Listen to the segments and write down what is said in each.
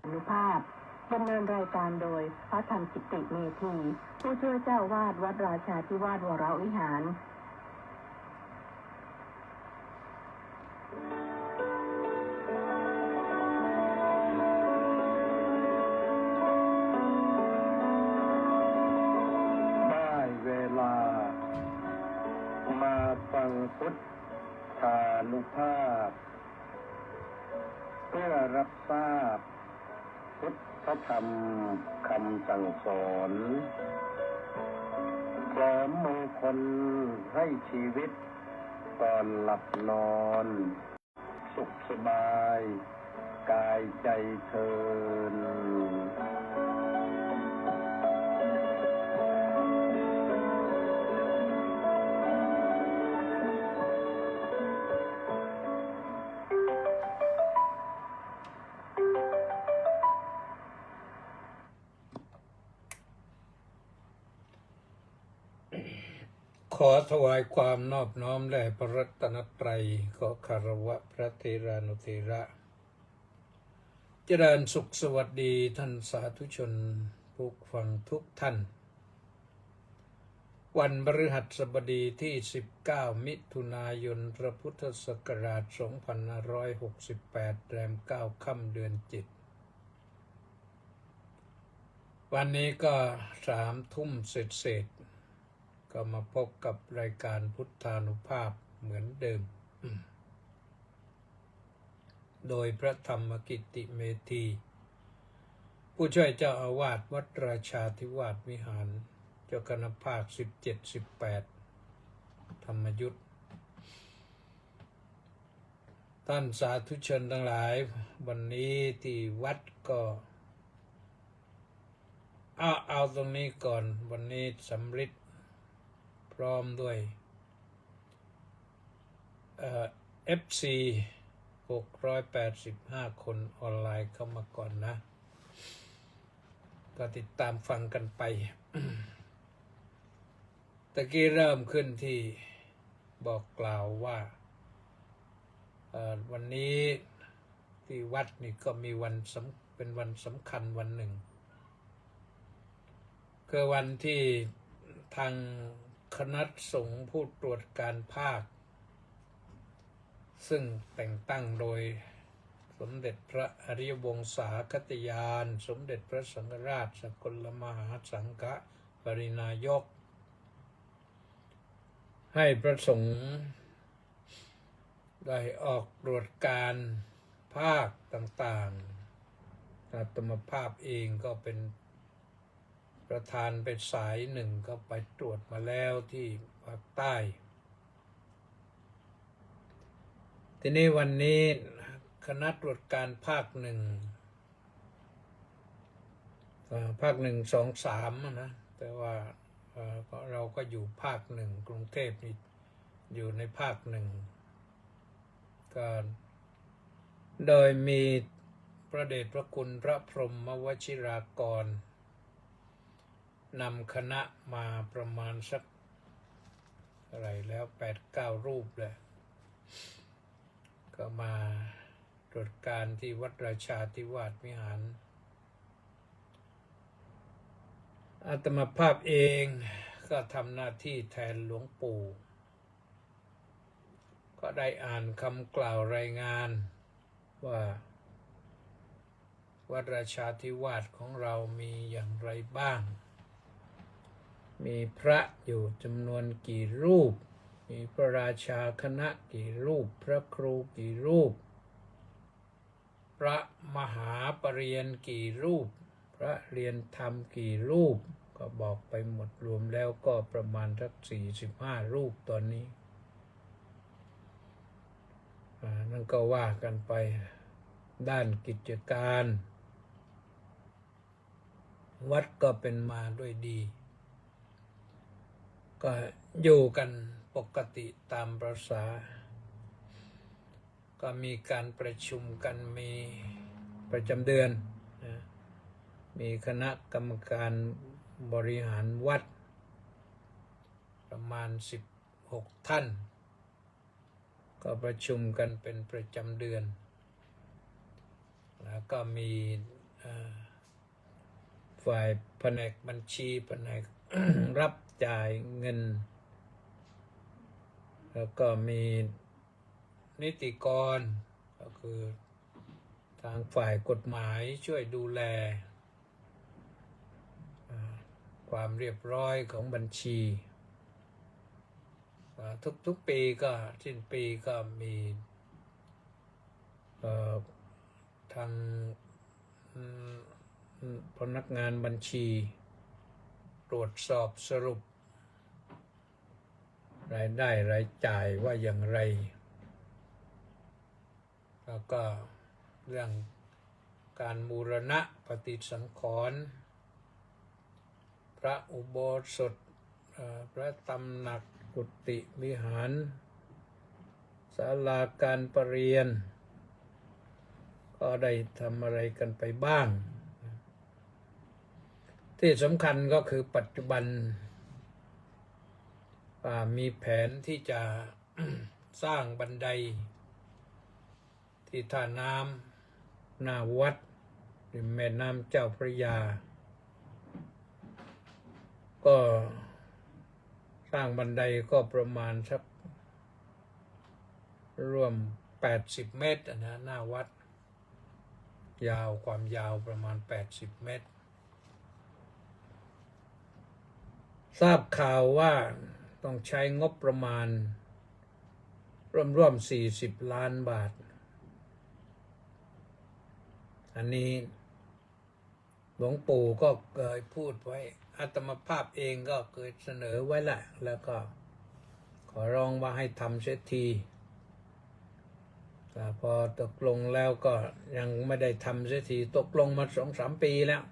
อนุภาพดำเนินรายการโดยพระธรรมกิติเมธีผู้ช่วยเจ้าวาดวัดราชาธิวาสวรวิหารได้เวลามาฟังพุทธานุภาพเพื่อรับทราบพุทธธรรมคำสั่งสอนเสริมมงคลให้ชีวิตก่อนหลับนอนสุขสบายกายใจเทินขอถวายความนอบน้อมแด่พระรัตนตรัยขอคารวะพระเถรานุเถระเจริญสุขสวัสดีท่านสาธุชนผู้ฟังทุกท่านวันพฤหัสบดีที่19มิถุนายนพระพุทธศักราช2568แรม9ค่ำเดือน7วันนี้ก็3 ทุ่มเสร็จก็มาพบกับรายการพุทธานุภาพเหมือนเดิมโดยพระธรรมกิติเมธีผู้ช่วยเจ้าอาวาสวัดราชาธิวาสวิหารเจ้าคณะภาค17-18ธรรมยุทธท่านสาธุชนทั้งหลายวันนี้ที่วัดก็เอาตรงนี้ก่อนวันนี้สำริดพร้อมด้วยFC 685 คนออนไลน์เข้ามาก่อนนะก็ติดตามฟังกันไป ตะกี้เริ่มขึ้นที่บอกกล่าวว่าวันนี้ที่วัดนี่ก็มีเป็นวันสำคัญวันหนึ่งคือวันที่ทางคณะสงฆ์ผู้ตรวจการภาคซึ่งแต่งตั้งโดยสมเด็จพระอริยวงศาคตยานสมเด็จพระสังฆราชสกลมหาสังฆปรินายกให้พระสงฆ์ได้ออกตรวจการภาคต่างๆอาตมาภาพเองก็เป็นประธานไปสายหนึ่งก็ไปตรวจมาแล้วที่ภาคใต้ทีนี้วันนี้คณะตรวจการภาค 1 2 3นะแต่ว่าเราก็อยู่ภาค 1กรุงเทพนี่อยู่ในภาค 1ก็โดยมีพระเดชพระคุณพระพรหมวชิรากรนำคณะมาประมาณสักอะไรแล้ว 8-9 รูปเลยก็มาตรวจการที่วัดราชาธิวาสวิหารอาตมาภาพเองก็ทำหน้าที่แทนหลวงปู่ก็ได้อ่านคำกล่าวรายงานว่าวัดราชาธิวาสของเรามีอย่างไรบ้างมีพระอยู่จำนวนกี่รูปมีพระราชาคณะกี่รูปพระครูกี่รูปพระมหาปรริญญากี่รูปพระเรียนธรรมกี่รูปก็บอกไปหมดรวมแล้วก็ประมาณสัก45 รูปตอนนี้นั่นก็ว่ากันไปด้านกิจการวัดก็เป็นมาด้วยดีก็อยู่กันปกติตามประสาก็มีการประชุมกันมีประจำเดือนมีคณะกรรมการบริหารวัดประมาณ16 ท่านก็ประชุมกันเป็นประจำเดือนแล้วก็มี ฝ่ายแผนกบัญชีแผนก รับจ่ายเงิน แล้วก็มีนิติกรก็คือทางฝ่ายกฎหมายช่วยดูแลความเรียบร้อยของบัญชีทุกปีก็สิ้นปีก็มีทางพนักงานบัญชีตรวจสอบสรุปรายได้รายจ่ายว่าอย่างไรแล้วก็เรื่องการบูรณะปฏิสังขรณ์พระอุโบสถพระตำหนักกุฏิวิหารศาลาการประเรียนก็ได้ทำอะไรกันไปบ้างที่สำคัญก็คือปัจจุบันมีแผนที่จะ สร้างบันไดที่ท่าน้ำหน้าวัดริมแม่น้ำเจ้าพระยาก็สร้างบันไดก็ประมาณสักร่วม80 เมตรนะหน้าวัดความยาวประมาณ80 เมตรทราบข่าวว่าต้องใช้งบประมาณร่วม40 ล้านบาทอันนี้หลวงปู่ก็เคยพูดไว้อาตมาภาพเองก็เคยเสนอไว้แหละแล้วก็ขอร้องว่าให้ทำเสียทีแต่พอตกลงแล้วก็ยังไม่ได้ทำเสียทีตกลงมา 2-3 ปีแล้ว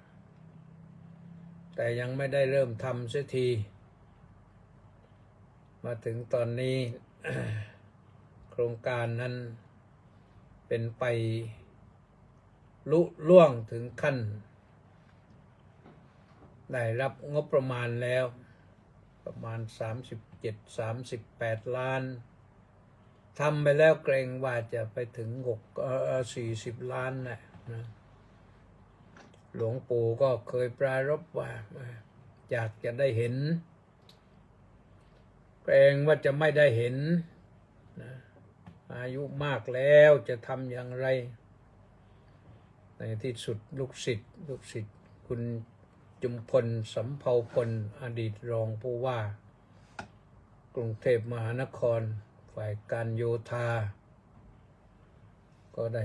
แต่ยังไม่ได้เริ่มทำเสียทีมาถึงตอนนี้ โครงการนั้นเป็นไปลุล่วงถึงขั้นได้รับงบประมาณแล้วประมาณ37-38 ล้านทำไปแล้วเกรงว่าจะไปถึง40 ล้านนะหลวงปู่ก็เคยปรารภว่าอยากจะได้เห็นเกรงว่าจะไม่ได้เห็นนะอายุมากแล้วจะทำอย่างไรในที่สุดลูกศิษย์คุณจุมพลสำเภาพลอดีตรองผู้ว่ากรุงเทพมหานครฝ่ายการโยธาก็ได้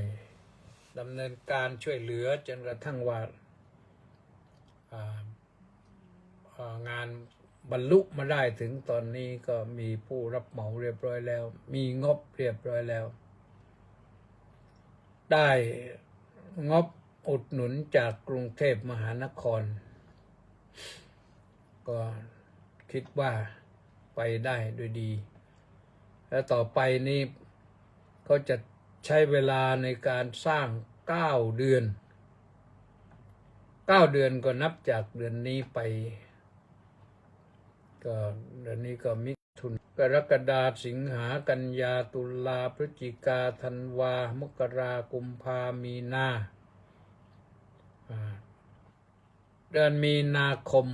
ดำเนินการช่วยเหลือจนกระทั่งว่างานบรรลุมาได้ถึงตอนนี้ก็มีผู้รับเหมาเรียบร้อยแล้วมีงบเรียบร้อยแล้วได้งบอุดหนุนจากกรุงเทพมหานครก็คิดว่าไปได้ด้วยดีและต่อไปนี้ก็จะใช้เวลาในการสร้าง9 เดือนก็นับจากเดือนนี้ไปก็เดือนนี้ก็มิถุนกรกฎาคมสิงหากันยาตุลาพฤศจิกาธันวามกรากุมภามีนาเดือนมีนาคม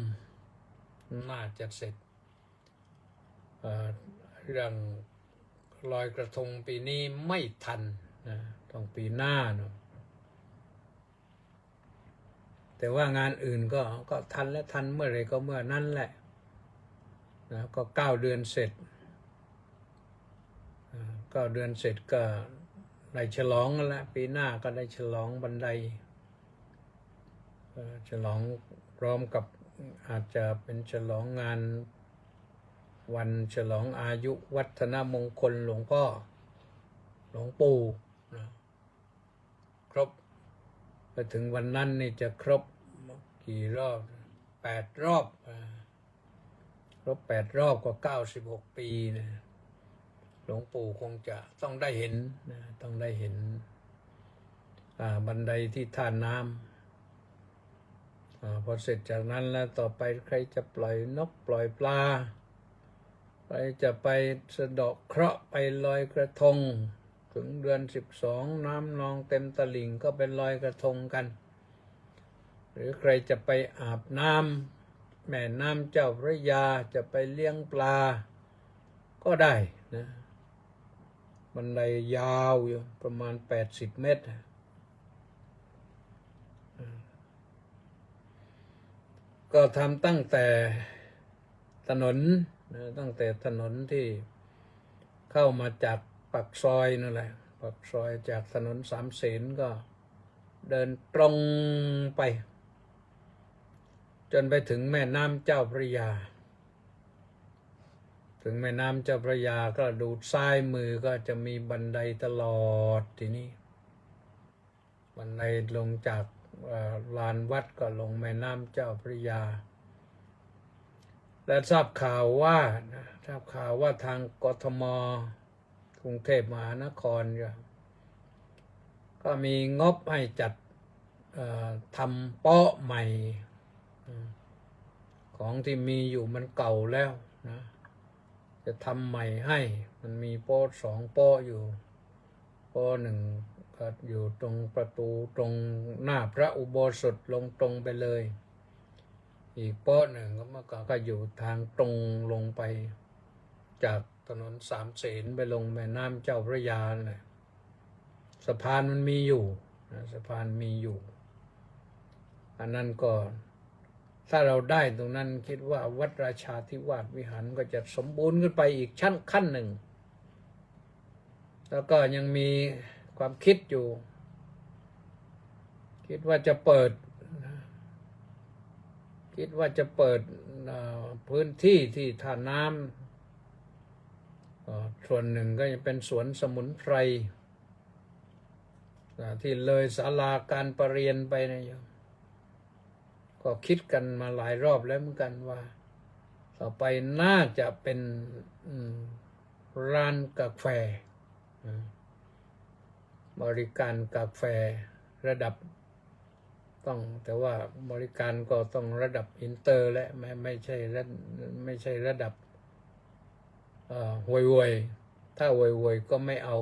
น่าจะเสร็จเรื่องลอยกระทงปีนี้ไม่ทันนะต้องปีหน้าเนาะแต่ว่างานอื่นก็ทันและทันเมื่อไรก็เมื่อนั้นแหละนะก็9 เดือนเสร็จ9 เดือนเสร็จก็ได้ฉลองกันแล้วปีหน้าก็ได้ฉลองบันไดฉลองพร้อมกับอาจจะเป็นฉลองงานวันฉลองอายุวัฒนมงคลหลวงพ่อหลวงปู่นะครบไปถึงวันนั้นนี่จะครบกี่รอบ8 รอบครบ8 รอบก็96 ปีนะหลวงปู่คงจะต้องได้เห็นนะต้องได้เห็นบันไดที่ท่าน้ำพอเสร็จจากนั้นแล้วต่อไปใครจะปล่อยนกปล่อยปลาใครจะไปสะเดาะเคราะห์ไปลอยกระทงถึงเดือน12น้ำนองเต็มตลิ่งก็เป็นลอยกระทงกัน หรือใครจะไปอาบน้ำแม่น้ำเจ้าพระยาจะไปเลี้ยงปลาก็ได้นะบันไดยาวอยู่ประมาณ80 เมตรก็ทำตั้งแต่ถนนนะตั้งแต่ถนนที่เข้ามาจากปากซอยนั่นแหละปากซอยจากถนนสามเสนก็เดินตรงไปจนไปถึงแม่น้ำเจ้าพระยาถึงแม่น้ำเจ้าพระยาก็ดูซ้ายมือก็จะมีบันไดตลอดที่นี่บันไดลงจากลานวัดก็ลงแม่น้ำเจ้าพระยาและทราบข่าวว่าทางกทม.กรุงเทพมหานครก็มีงบให้จัดทำโป๊ะใหม่ของที่มีอยู่มันเก่าแล้วนะจะทำใหม่ให้มันมีโป๊ะ2 โป๊ะอยู่โป๊ะหนึ่งก็อยู่ตรงประตูตรงหน้าพระอุโบสถลงตรงไปเลยอีกโป๊ะหนึ่งก็เมื่อก่อนก็อยู่ทางตรงลงไปจากถนนสามเสนไปลงแม่น้ำเจ้าพระยาเลยสะพานมันมีอยู่นะสะพานมีอยู่อันนั้นก็ถ้าเราได้ตรงนั้นคิดว่าวัดราชาธิวาสวิหารก็จะสมบูรณ์ขึ้นไปอีกขั้นหนึ่งแล้วก็ยังมีความคิดอยู่คิดว่าจะเปิดพื้นที่ที่ท่าน้ำส่วนหนึ่งก็จะเป็นสวนสมุนไพรที่เลยศาลาการประเรียนไปนะโยมก็คิดกันมาหลายรอบแล้วเหมือนกันว่าต่อไปน่าจะเป็นร้านกาแฟบริการกาแฟระดับแต่ว่าบริการก็ต้องระดับอินเตอร์และไม่ใช่ระดับห่วยๆถ้าห่วยๆก็ไม่เอา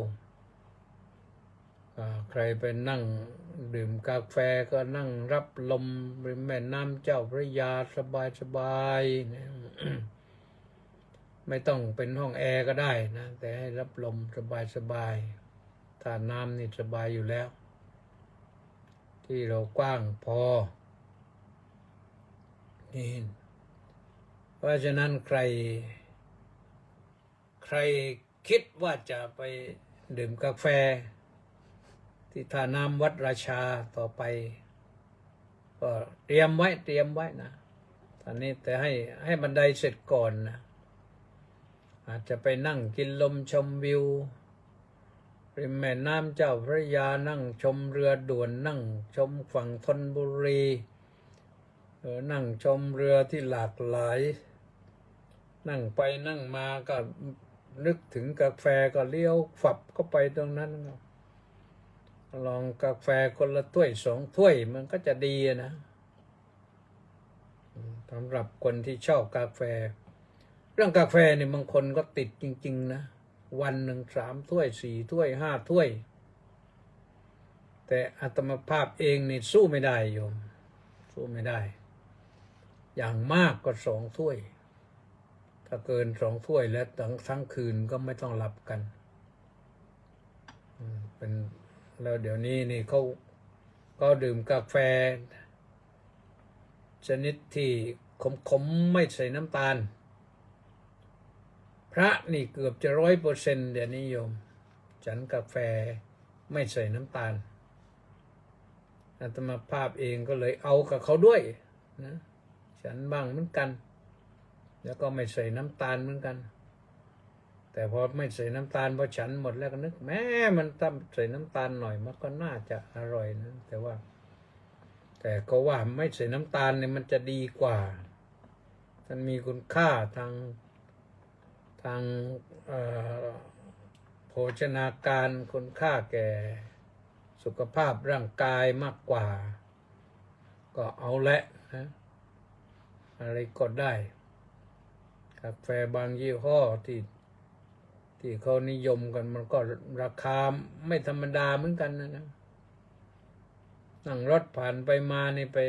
ใครไปนั่งดื่มกาแฟก็นั่งรับลมริมแม่น้ำเจ้าพระยาสบายๆไม่ต้องเป็นห้องแอร์ก็ได้นะแต่ให้รับลมสบายๆถ้าน้ำนี่สบายอยู่แล้วที่เรากว้างพอนี่เพราะฉะนั้นใครคิดว่าจะไปดื่มกาแฟที่ท่าน้ำวัดราชาต่อไปก็เตรียมไว้นะตอนนี้แต่ให้บันไดเสร็จก่อนนะอาจจะไปนั่งกินลมชมวิวริมแม่น้ำเจ้าพระยานั่งชมเรือด่วนนั่งชมฝั่งธนบุรีนั่งชมเรือที่หลากหลายนั่งไปนั่งมาก็นึกถึงกาแฟก็เลี้ยวฝับเข้าไปตรงนั้นลองกาแฟคนละถ้วย2 ถ้วยมันก็จะดีนะสำหรับคนที่ชอบกาแฟเรื่องกาแฟเนี่ยบางคนก็ติดจริงๆนะวันหนึ่ง3 ถ้วย4 ถ้วย5 ถ้วยแต่อาตมาภาพเองนี่สู้ไม่ได้โยมสู้ไม่ได้อย่างมากก็2 ถ้วยถ้าเกิน2 ถ้วยแล้วทั้งคืนก็ไม่ต้องหลับกันเป็นแล้วเดี๋ยวนี้นี่เขาดื่มกาแฟชนิดที่ขมไม่ใส่น้ำตาลพระนี่เกือบจะ100%เดี๋ยวนี้โยมฉันกาแฟไม่ใส่น้ำตาลอาตมาภาพเองก็เลยเอากับเขาด้วยนะฉันบ้างเหมือนกันแล้วก็ไม่ใส่น้ำตาลเหมือนกันแต่พอไม่ใส่น้ำตาลพอฉันหมดแล้วก็นึกแม้มันต้องใส่น้ำตาลหน่อยมันก็น่าจะอร่อยนะแต่ก็ว่าไม่ใส่น้ำตาลเนี่ยมันจะดีกว่ามันมีคุณค่าทางโภชนาการคุณค่าแก่สุขภาพร่างกายมากกว่าก็เอาละนะอะไรก็ได้กาแฟบางยี่ห้อที่เขานิยมกันมันก็ราคาไม่ธรรมดาเหมือนกันนะ นั่งรถผ่านไปมานี่ไป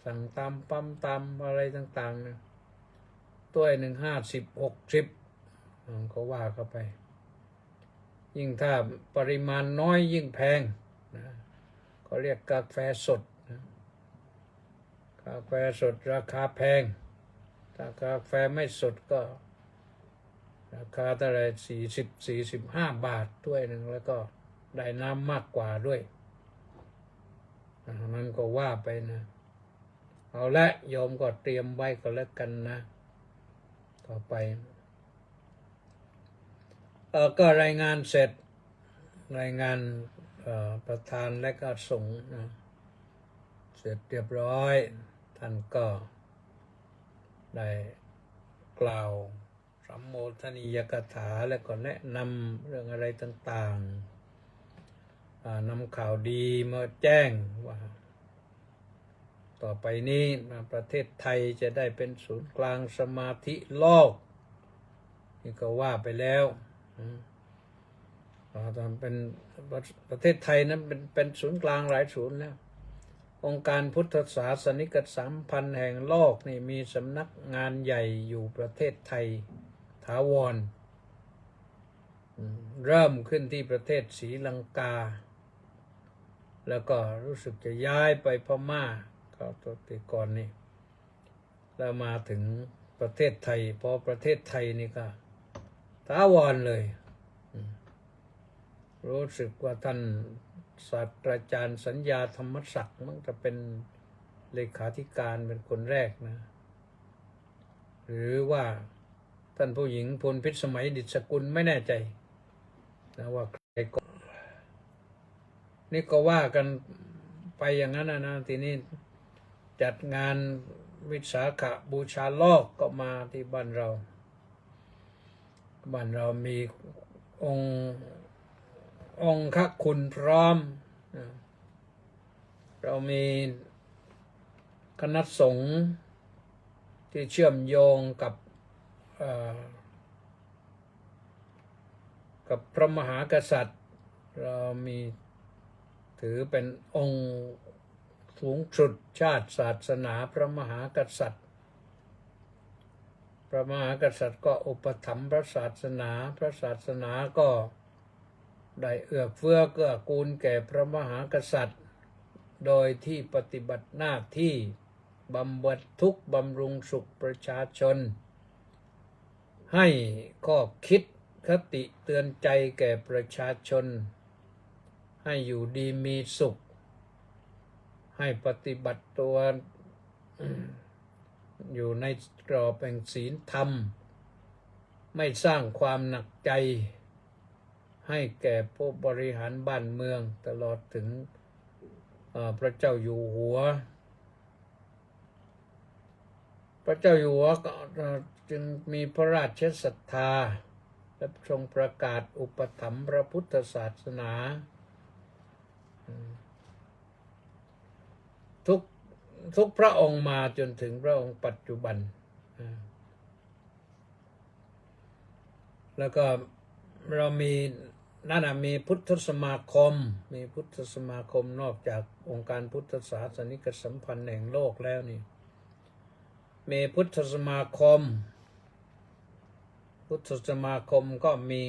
สั่งตามปั๊มตามอะไรต่างๆนะตัวหนึ่ง50 60ก็ว่าเข้าไปยิ่งถ้าปริมาณน้อยยิ่งแพงนะก็เรียกกาแฟสดนะกาแฟสดราคาแพงถ้ากาแฟไม่สดก็ราคาเท่าไหร่40-45 บาทถ้วยหนึ่งแล้วก็ได้น้ำมากกว่าด้วยนั้นก็ว่าไปนะเอาละโยมก็เตรียมไว้ก็แล้วกันนะต่อไปก็รายงานเสร็จรายงานประธานและก็สงฆ์นะเสร็จเรียบร้อยท่านก็ได้กล่าวสัมโมทนียกถาและก็แนะนำเรื่องอะไรต่างๆนำข่าวดีมาแจ้งว่าต่อไปนี้ประเทศไทยจะได้เป็นศูนย์กลางสมาธิโลกนี่ก็ว่าไปแล้วตอนเป็นประเทศไทยนั้นเป็นศูนย์กลางหลายศูนย์แล้วองค์การพุทธศาสนิกสัมพันธ์แห่งโลกนี่มีสำนักงานใหญ่อยู่ประเทศไทยถาวรเริ่มขึ้นที่ประเทศศรีลังกาแล้วก็รู้สึกจะย้ายไปพม่าก็ตัวติก่อนนี่แล้วมาถึงประเทศไทยพอประเทศไทยนี่ก็ถาวรเลยรู้สึกว่าท่านศาสตราจารย์สัญญาธรรมศักดิ์มันจะเป็นเลขาธิการเป็นคนแรกนะหรือว่าท่านผู้หญิงพลพิษสมัยดิษกุลไม่แน่ใจนะว่าใครก็นี่ก็ว่ากันไปอย่างนั้นนะทีนี้จัดงานวิสาขบูชาโลกก็มาที่บ้านเรามีองค์คุณพร้อมเรามีคณะสงฆ์ที่เชื่อมโยงกับพระมหากษัตริย์เรามีถือเป็นองค์สูงสุดชาติศาสนาพระมหากษัตริย์ก็อุปถัมภ์พระศาสนาก็ได้เอื้อเฟื้อเกื้อกูลแก่พระมหากษัตริย์โดยที่ปฏิบัติหน้าที่บำบัดทุกข์บำรุงสุขประชาชนให้ข้อคิดคติเตือนใจแก่ประชาชนให้อยู่ดีมีสุขให้ปฏิบัติตัวอยู่ในกรอบแห่งศีลธรรมไม่สร้างความหนักใจให้แก่ผู้บริหารบ้านเมืองตลอดถึงพระเจ้าอยู่หัวก็จึงมีพระราชศรัทธาและทรงประกาศอุปถัมภ์พระพุทธศาสนาทุกพระองค์มาจนถึงพระองค์ปัจจุบันแล้วก็เรามีพุทธสมาคมนอกจากองค์การพุทธศาสนิกสัมพันธ์แห่งโลกแล้วนี่มีพุทธสมาคมก็มี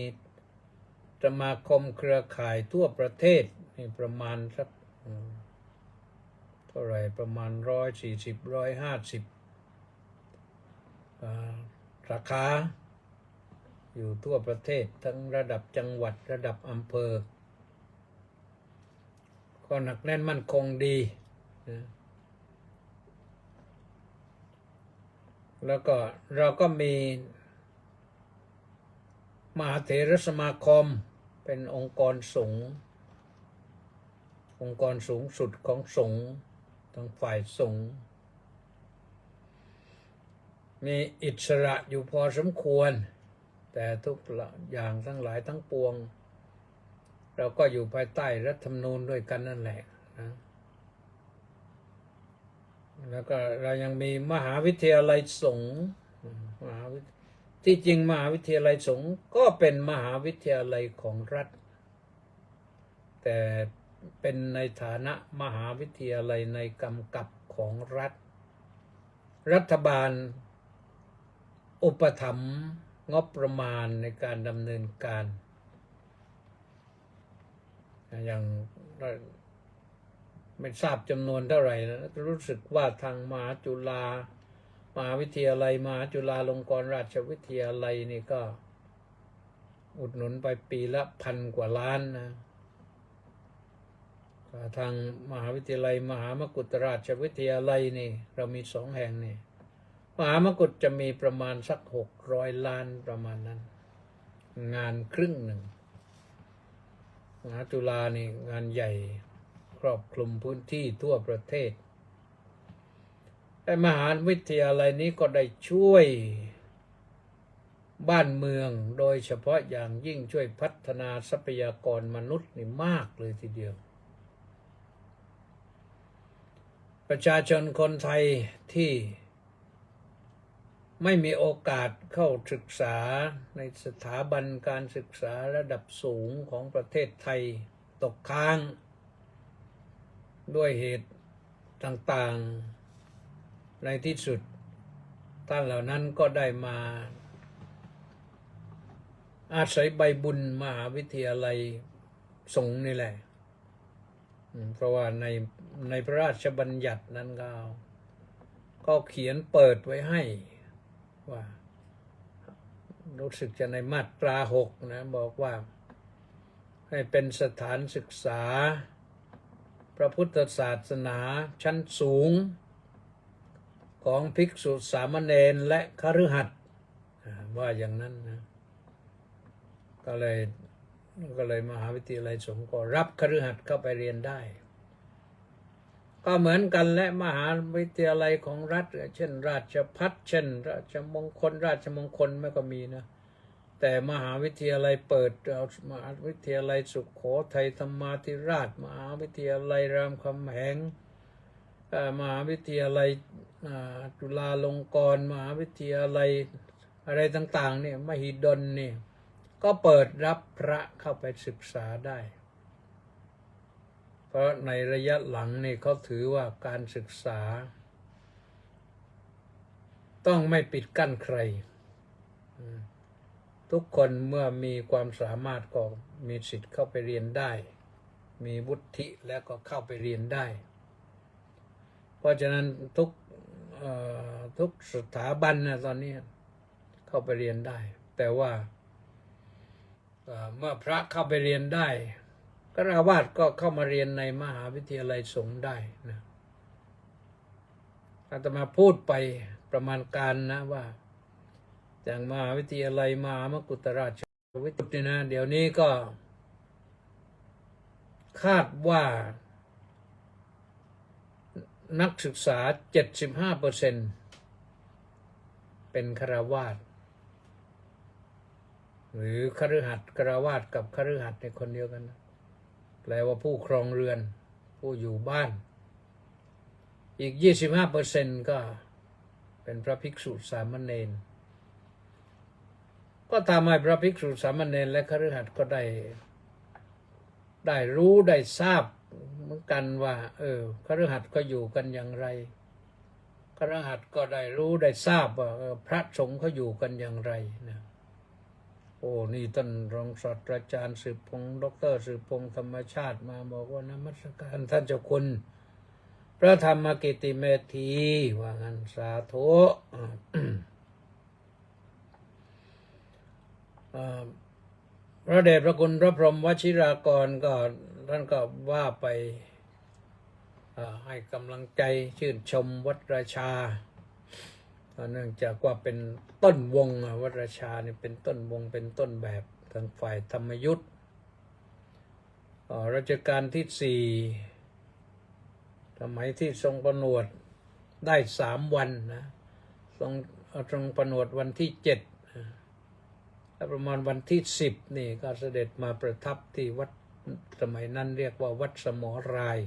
สมาคมเครือข่ายทั่วประเทศนี่ประมาณสักเท่าไหร่ประมาณ150-150สาขาอยู่ทั่วประเทศทั้งระดับจังหวัดระดับอำเภอก็หนักแน่นมั่นคงดีนะแล้วก็เราก็มีมหาเถรสมาคมเป็นองค์กรสงฆ์สูงสุดของสงฆ์ทั้งฝ่ายสงฆ์มีอิสระอยู่พอสมควรแต่ทุกอย่างทั้งหลายทั้งปวงเราก็อยู่ภายใต้รัฐธรรมนูญด้วยกันนั่นแหละนะแล้วก็เรายังมีมหาวิทยาลัยสงฆ์ที่จริงมหาวิทยาลัยสงฆ์ก็เป็นมหาวิทยาลัยของรัฐแต่ เป็นในฐานะมหาวิทยาลัยในกำกับของรัฐบาลอุปถัมภ์งบประมาณในการดำเนินการอย่างไม่ทราบจำนวนเท่าไหร่นะรู้สึกว่าทางมหาจุฬามหาวิทยาลัยมหาจุฬาลงกรณราชวิทยาลัยนี่ก็อุดหนุนไปปีละ1,000 กว่าล้านนะทางมหาวิทยาลัยมหามกุฏราชวิทยาลัยนี่เรามี2 แห่งนี่มหามกุฏจะมีประมาณสัก600 ล้านประมาณนั้นงานครึ่งหนึ่งมหาจุฬานี่งานใหญ่ครอบคลุมพื้นที่ทั่วประเทศแต่มหาวิทยาลัยนี้ก็ได้ช่วยบ้านเมืองโดยเฉพาะอย่างยิ่งช่วยพัฒนาทรัพยากรมนุษย์นี่มากเลยทีเดียวประชาชนคนไทยที่ไม่มีโอกาสเข้าศึกษาในสถาบันการศึกษาระดับสูงของประเทศไทยตกค้างด้วยเหตุต่างๆในที่สุดท่านเหล่านั้นก็ได้มาอาศัยใบบุญมหาวิทยาลัยสงฆ์นี่แหละเพราะว่าในพระราชบัญญัตินั้นก็เขียนเปิดไว้ให้ว่ารู้สึกจะในมาตรา 6นะบอกว่าให้เป็นสถานศึกษาพระพุทธศาสนาชั้นสูงของภิกษุสามเณรและคฤหัสถ์ว่าอย่างนั้นนะก็เลยมหาวิทยาลัยสงฆ์ก็รับคฤหัสถ์เข้าไปเรียนได้ก็เหมือนกันและมหาวิทยาลัยของรัฐเช่นราชภัฏเช่นราชมงคลไม่ก็มีนะแต่มหาวิทยาลัยเปิดมหาวิทยาลัยสุโขทัยธรรมาธิราชมหาวิทยาลัยรามคำแหงมหาวิทยาลัยจุฬาลงกรณ์มหาวิทยาลัยอะไรต่างๆเนี่ยมหิดลนี่ก็เปิดรับพระเข้าไปศึกษาได้เพราะในระยะหลังนี่เขาถือว่าการศึกษาต้องไม่ปิดกั้นใครทุกคนเมื่อมีความสามารถก็มีสิทธิ์เข้าไปเรียนได้มีวุฒิแล้วก็เข้าไปเรียนได้เพราะฉะนั้นทุกสถาบันนะตอนนี้เข้าไปเรียนได้แต่ว่าเมื่อพระเข้าไปเรียนได้ฆราวาสก็เข้ามาเรียนในมหาวิทยาลัยสงฆ์ได้นะอาตมาพูดไปประมาณการนะว่าอย่างมหาวิทยาลัยมหามกุฏราชวิทยาลัยนะเดี๋ยวนี้ก็คาดว่านักศึกษา 75% เป็นฆราวาสหรือคฤหัสถ์ฆราวาสกับคฤหัสถ์ในคนเดียวกันนะแปลว่าผู้ครองเรือนผู้อยู่บ้านอีก 25% ก็เป็นพระภิกษุสามเณรก็ทำให้พระภิกษุสามเณรและคฤหัสถ์ก็ได้รู้ได้ทราบเหมือนกันว่าคฤหัสถ์ก็อยู่กันอย่างไรคฤหัสถ์ก็ได้รู้ได้ทราบว่าพระสงฆ์เขาอยู่กันอย่างไรนะโอ้นี่ท่านรองศาสตราจารย์สืบพงศ์ดร.สืบพงศ์ธรรมชาติมาบอกว่านมัสการท่านเจ้าคุณพระธรรมกิติเมธีว่างั้นสาธุพระเดชพระคุณพระพรหมวชิรากรก็ท่านก็ว่าไปให้กำลังใจชื่นชมวัดราชาเนื่องจากว่าเป็นต้นวงวัดราชานี่เป็นต้นวงเป็นต้นแบบทางฝ่ายธรรมยุทธ์รัชกาลที่4สมัยที่ทรงผนวดได้3 วันนะทรงผนวดวันที่7แล้วประมาณวันที่10นี่ก็เสด็จมาประทับที่วัดสมัยนั้นเรียกว่าวัดสมราย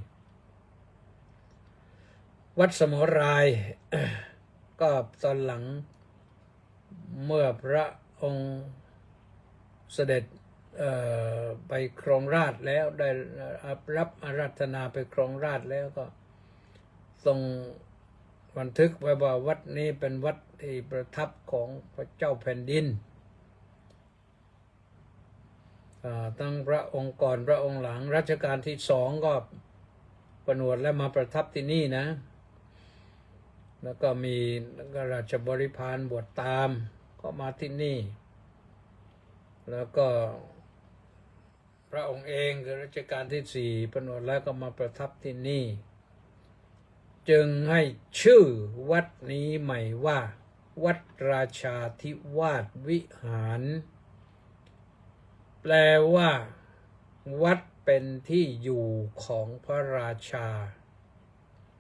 วัดสมรายก็ตอนหลังเมื่อพระองค์เสด็จ ไปครองราชย์แล้วได้รับอาราธนาไปครองราชย์แล้วก็ทรงบันทึกไว้ว่าวัดนี้เป็นวัดที่ประทับของพระเจ้าแผ่นดินตั้งพระองค์ก่อนพระองค์หลังรัชกาลที่2ก็ประนวดและมาประทับที่นี่นะแล้วก็มีราชบริพารบวชตามก็มาที่นี่แล้วก็พระองค์เองคือรัชกาลที่4ประนวดแล้วก็มาประทับที่นี่จึงให้ชื่อวัดนี้ใหม่ว่าวัดราชาธิวาสวิหารแปลว่าวัดเป็นที่อยู่ของพระราชา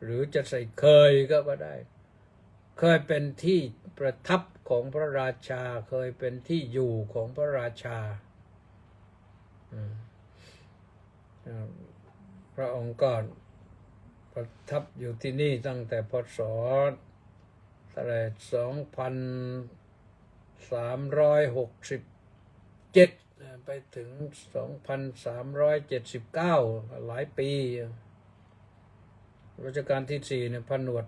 หรือจะใส่เคยก็ได้เคยเป็นที่ประทับของพระราชาเคยเป็นที่อยู่ของพระราชาพระองค์ก็ประทับอยู่ที่นี่ตั้งแต่พศ2367ไปถึง2379หลายปีรัชกาลที่4เนี่ยผนวด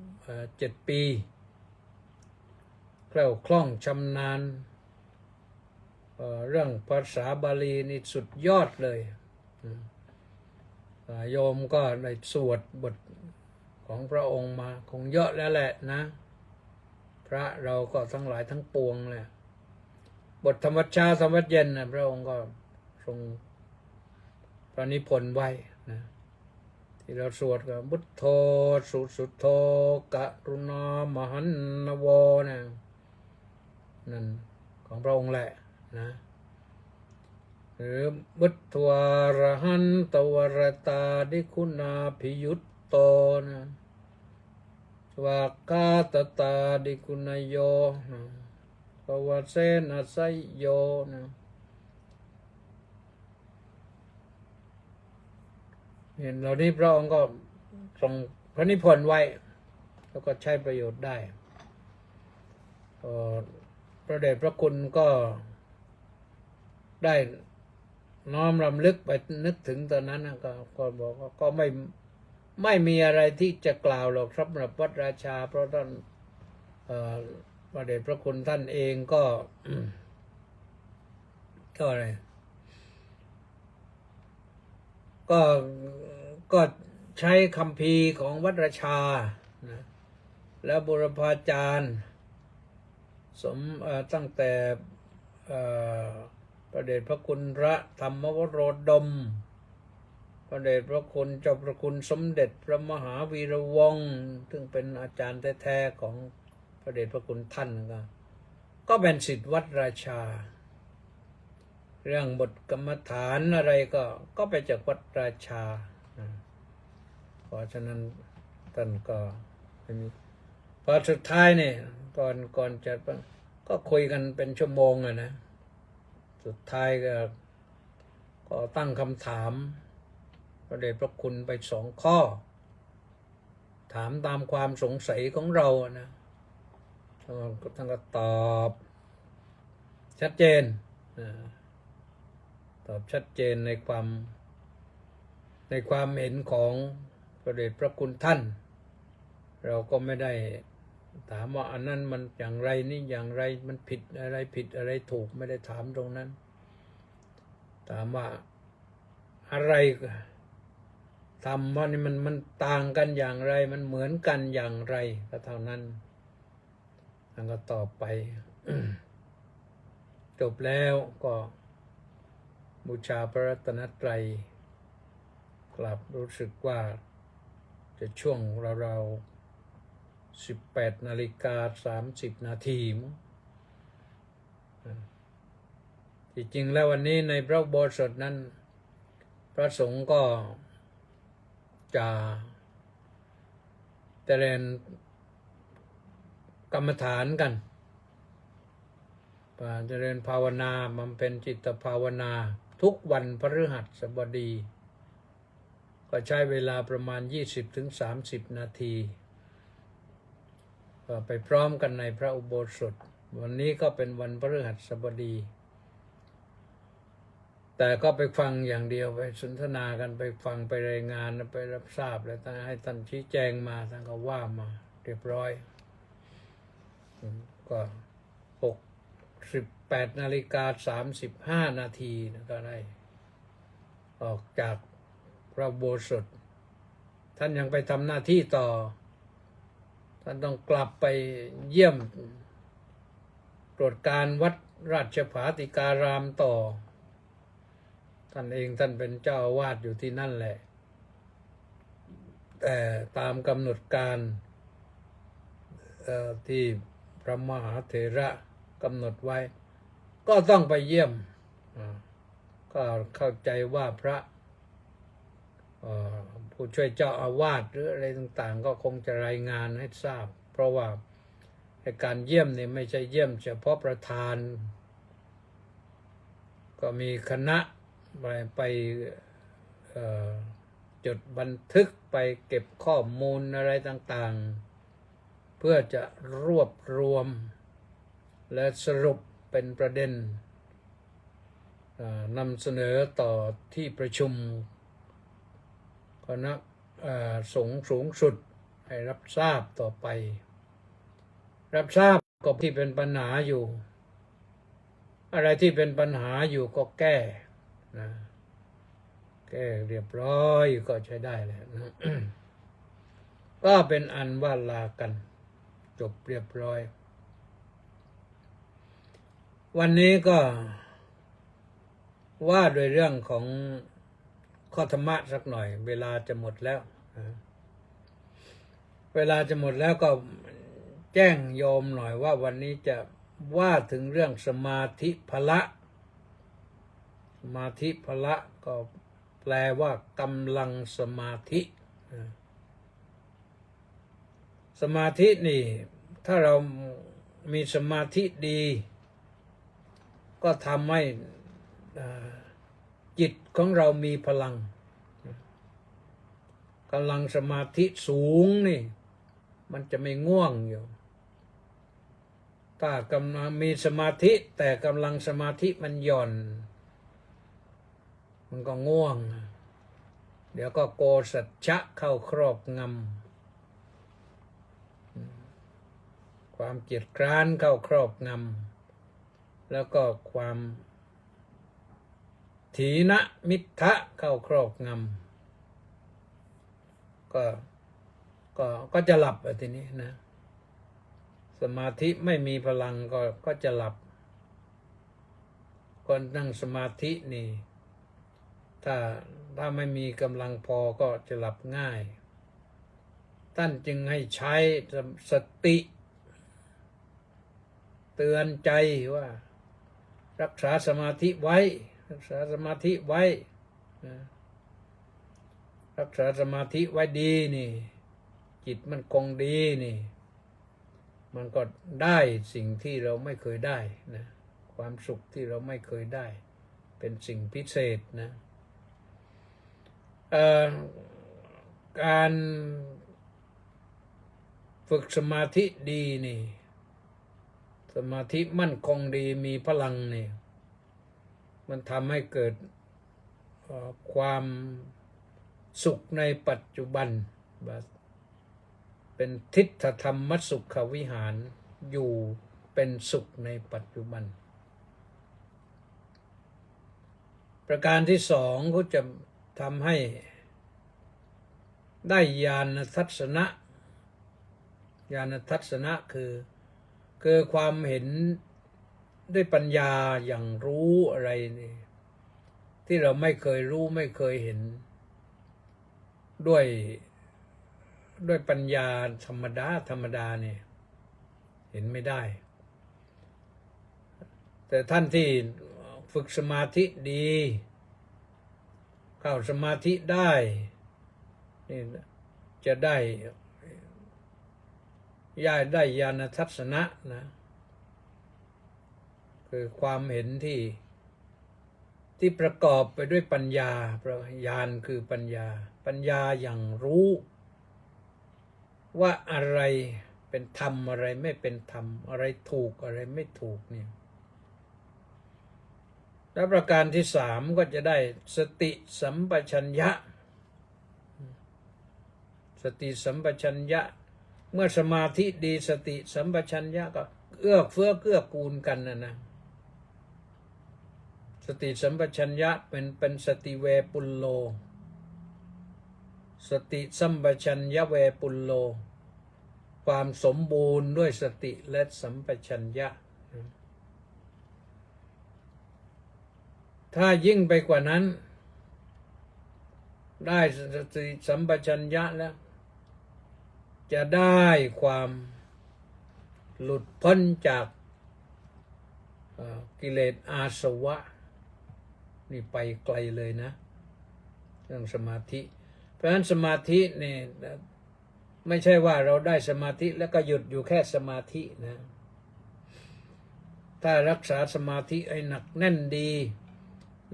27 ปีแคล่วคล่องชำนาญเรื่องภาษาบาลีนี่สุดยอดเลยโยมก็ได้สวดบทของพระองค์มาคงเยอะแล้วแหละนะพระเราก็ทั้งหลายทั้งปวงแหละบทธรรมชาติธรรมเย็นนะพระองค์ก็ทรงพระนิพนธ์ไว้นะที่เราสวดก็พุทโธสุโธกรุณามหันนโวนะนั่นของพระองค์แหละนะหรือบุตถวารหันตวรตาดิคุณาภิยุตโตนะสวากาตตาดิคุณโยนะภวเสนะไสโยนะเห็นเหล่านี้พระองค์ก็ทรงพระนิพนธ์ไว้แล้วก็ใช้ประโยชน์ได้พระเดชพระคุณก็ได้น้อมรำลึกไปนึกถึงตอนนั้นก็บอกว่าก็ไม่มีอะไรที่จะกล่าวหรอกสำหรับวัดราชาเพราะท่านพระเดชพระคุณท่านเองก็อะไรก็ใช้คัมภีร์ของวัดราชานะแล้วบุรพาจารย์ตั้งแต่พระเดชพระคุณพระธรรมวโรดมพระเดชพระคุณเจ้าพระคุณสมเด็จพระมหาวีระวงศ์ซึ่งเป็นอาจารย์แท้ๆของพระเดชพระคุณท่านก็เป็นศิษย์วัดราชาเรื่องบทกรรมฐานอะไรก็ไปจากวัดราชาเพราะฉะนั้นท่านก็พอสุดท้ายเนี่ยก่อนจะก็คุยกันเป็นชั่วโมงนะสุดท้ายก็ตั้งคำถามพระเดชพระคุณไป2 ข้อถามตามความสงสัยของเรานะท่านก็ตอบชัดเจนตอบชัดเจนในความเห็นของพระเดชพระคุณท่านเราก็ไม่ได้ถามว่าอันนั้นมันอย่างไรนี่อย่างไรมันผิดอะไรถูกไม่ได้ถามตรงนั้นถามว่าอะไรทำว่านี่มันต่างกันอย่างไรมันเหมือนกันอย่างไรก็เท่านั้นท่านก็ตอบไป จบแล้วก็บูชาพระรัตนตรัยกลับรู้สึกว่าจะช่วงเรา18:30 นาทีที่จริงแล้ววันนี้ในพระอุโบสถนั้นพระสงฆ์ก็จะเจริญกรรมฐานกันเจริญภาวนาบำเพ็ญจิตภาวนาทุกวันพฤหัสบดีก็ใช้เวลาประมาณ20-30 นาทีไปพร้อมกันในพระอุโบสถวันนี้ก็เป็นวันพฤหัสบดี แต่ก็ไปฟังอย่างเดียวไปสนทนากันไปฟังไปรายงานไปรับทราบแล้วให้ท่านชี้แจงมาท่านก็ว่ามาเรียบร้อยก็18:35 นาทีก็ได้ออกจากพระอุโบสถท่านยังไปทำหน้าที่ต่อท่านต้องกลับไปเยี่ยมตรวจการวัดราชภาติการามต่อท่านเองท่านเป็นเจ้าอาวาสอยู่ที่นั่นแหละแต่ตามกำหนดการที่พระมหาเถระกำหนดไว้ก็ต้องไปเยี่ยมก็เข้าใจว่าพระผู้ช่วยเจ้าอาวาสหรืออะไรต่างๆก็คงจะรายงานให้ทราบเพราะว่าการเยี่ยมนี่ไม่ใช่เยี่ยมเฉพาะประธานก็มีคณะไปจดบันทึกไปเก็บข้อมูลอะไรต่างๆเพื่อจะรวบรวมและสรุปเป็นประเด็นนำเสนอต่อที่ประชุมคณะสงฆ์สูงสุดให้รับทราบต่อไปรับทราบก็ที่เป็นปัญหาอยู่อะไรที่เป็นปัญหาอยู่ก็แก้นะแก้เรียบร้อยก็ใช้ได้แล้วนะ ก็เป็นอันว่าลากันจบเรียบร้อยวันนี้ก็ว่าโดยเรื่องของข้อธรรมะสักหน่อยเวลาจะหมดแล้วเวลาจะหมดแล้วก็แจ้งโยมหน่อยว่าวันนี้จะว่าถึงเรื่องสมาธิพละสมาธิพละก็แปลว่ากำลังสมาธิสมาธินี่ถ้าเรามีสมาธิดีก็ทำให้จิตของเรามีพลังกำลังสมาธิสูงนี่มันจะไม่ง่วงอยู่ถ้ากำลังมีสมาธิแต่กำลังสมาธิมันหย่อนมันก็ง่วงเดี๋ยวก็โกสัจฉะเข้าครอบงำความเกียจคร้านเข้าครอบงำแล้วก็ความถีนมิทธะเข้าครอบงำก็จะหลับทีนี้นะสมาธิไม่มีพลังก็จะหลับคนนั่งสมาธินี่ถ้าไม่มีกำลังพอก็จะหลับง่ายท่านจึงให้ใช้สติเตือนใจว่ารักษาสมาธิไว้รักษาสมาธิไว้รักษาสมาธิไว้ดีนี่จิตมันคงดีนี่มันก็ได้สิ่งที่เราไม่เคยได้นะความสุขที่เราไม่เคยได้เป็นสิ่งพิเศษนะการฝึกสมาธิดีนี่สมาธิมั่นคงดีมีพลังนี่มันทำให้เกิดความสุขในปัจจุบันเป็นทิฏฐธรรมสุขวิหารอยู่เป็นสุขในปัจจุบันประการที่สองก็จะทำให้ได้ญาณทัศนะญาณทัศนะคือความเห็นด้วยปัญญาอย่างรู้อะไรนี่ที่เราไม่เคยรู้ไม่เคยเห็นด้วยปัญญาธรรมดาเนี่ยเห็นไม่ได้แต่ท่านที่ฝึกสมาธิดีเข้าสมาธิได้นี่จะได้ญาณทัศนะนะคือความเห็นที่ประกอบไปด้วยปัญญาญาณคือปัญญาอย่างรู้ว่าอะไรเป็นธรรมอะไรไม่เป็นธรรมอะไรถูกอะไรไม่ถูกเนี่ย และประการที่สามก็จะได้สติสัมปชัญญะสติสัมปชัญญะเมื่อสมาธิดีสติสัมปชัญญะก็เอื้อเฟื้อเกื้อกูลกันนะสติสัมปชัญญะเป็นสติเวปุลโลสติสัมปชัญญะเวปุลโลความสมบูรณ์ด้วยสติและสัมปชัญญะถ้ายิ่งไปกว่านั้นได้สติสัมปชัญญะแล้วจะได้ความหลุดพ้นจากกิเลสอาสวะนี่ไปไกลเลยนะเรื่องสมาธิเพราะฉะนั้นสมาธินี่ไม่ใช่ว่าเราได้สมาธิแล้วก็หยุดอยู่แค่สมาธินะถ้ารักษาสมาธิให้หนักแน่นดี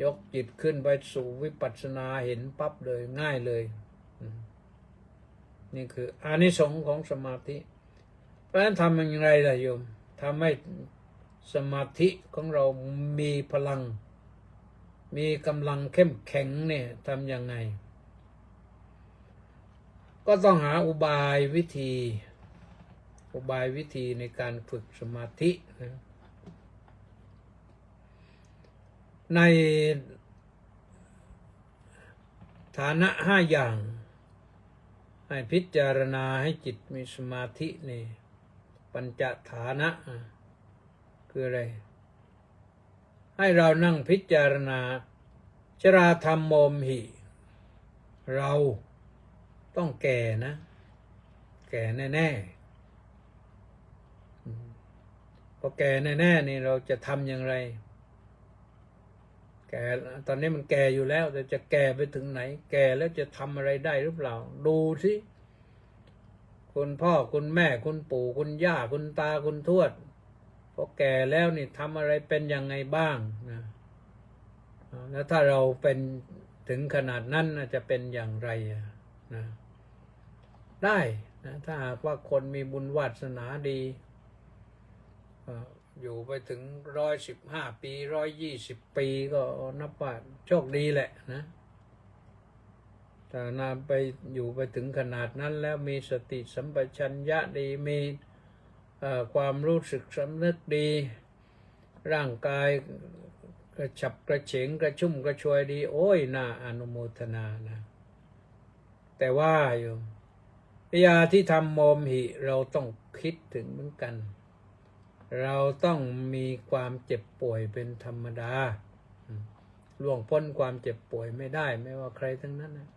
ยกจิตขึ้นไปสู่วิปัสสนาเห็นปั๊บเลยง่ายเลยนี่คืออานิสงส์ของสมาธิเพราะฉะนั้นทำอย่างไรล่ะโยมทำให้สมาธิของเรามีพลังมีกำลังเข้มแข็งเนี่ยทำยังไงก็ต้องหาอุบายวิธีในการฝึกสมาธินะในฐานะ5 อย่างให้พิจารณาให้จิตมีสมาธินี่ปัญจฐานะคืออะไรให้เรานั่งพิจารณาชราธรรมโมมหิเราต้องแก่นะแก่แน่ๆพอแก่แน่ๆนี่เราจะทำอย่างไรแก่ตอนนี้มันแก่อยู่แล้วแต่จะแก่ไปถึงไหนแก่แล้วจะทำอะไรได้หรือเปล่าดูสิคุณพ่อคุณแม่คุณปู่คุณย่าคุณตาคุณทวดพอแก่แล้วนี่ทำอะไรเป็นยังไงบ้างนะแล้วถ้าเราเป็นถึงขนาดนั้นจะเป็นอย่างไรนะได้นะถ้าหากว่าคนมีบุญวาสนาดีอยู่ไปถึง115 ปี120 ปีก็นับว่าโชคดีแหละนะแต่นาไปอยู่ไปถึงขนาดนั้นแล้วมีสติสัมปชัญญะดีมีความรู้สึกสำนึกดีร่างกายกระฉับกระเฉงกระชุ่มกระชวยดีโอ้ยน่าอนุโมทนานะแต่ว่าอยู่ยาที่ทำโมมหิเราต้องคิดถึงเหมือนกันเราต้องมีความเจ็บป่วยเป็นธรรมดาล่วงพ้นความเจ็บป่วยไม่ได้ไม่ว่าใครทั้งนั้นนะ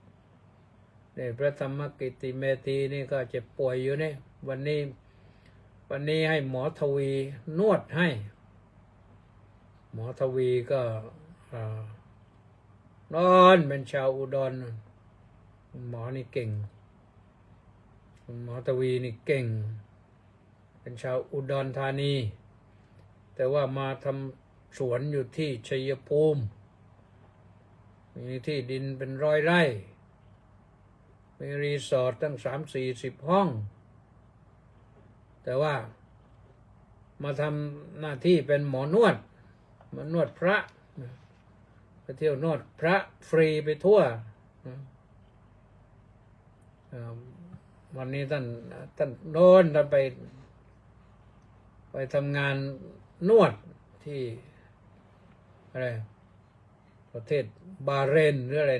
นี่พระธรรมกิตติเมธีนี่ก็เจ็บป่วยอยู่นี่วันนี้ให้หมอทวีนวดให้หมอทวีก็นอนเป็นชาวอุดรหมอนี่เก่งหมอทวีนี่เก่งเป็นชาวอุดรธานีแต่ว่ามาทำสวนอยู่ที่ชัยภูมิมีที่ดินเป็น100 ไร่มีรีสอร์ทตั้ง30-40 ห้องแต่ว่ามาทำหน้าที่เป็นหมอนวดมานวดพระไปเที่ยวนวดพระฟรีไปทั่ววันนี้ท่านโน่นท่านไปทำงานนวดที่อะไรประเทศบาห์เรนหรืออะไร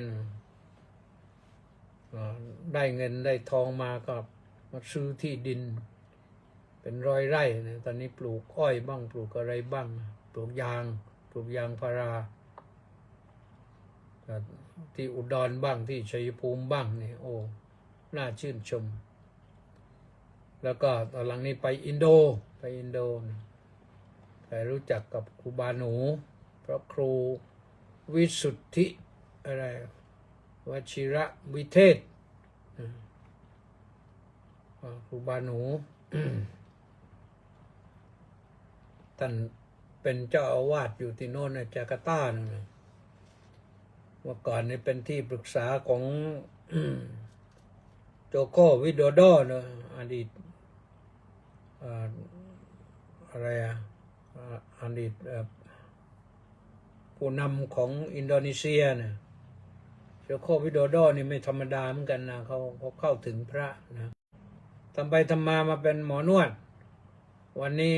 ได้เงินได้ทองมาก็มาซื้อที่ดินเป็น100 ไร่นะตอนนี้ปลูกอ้อยบ้างปลูกอะไรบ้างปลูกยางพาราที่อุดรบ้างที่ชัยภูมิบ้างนี่โอ้น่าชื่นชมแล้วก็ตอนหลังนี้ไปอินโดไปรู้จักกับครูบาหนูพระครูวิสุทธิอะไรวชิระวิเทศครูบาหนู ท่านเป็นเจ้าอาวาสอยู่ที่โน่นจาการ์ตานะเมื่อก่อนนี่เป็นที่ปรึกษาของ โจโควิโดโดนะอดีตอะไรอดีต ผู้นำของอินโดนีเซียเนี่ยโจโควิโดโดนี่ไม่ธรรมดาเหมือนกันนะเขาเข้าถึงพระนะทำไปทำมาเป็นหมอนวดวันนี้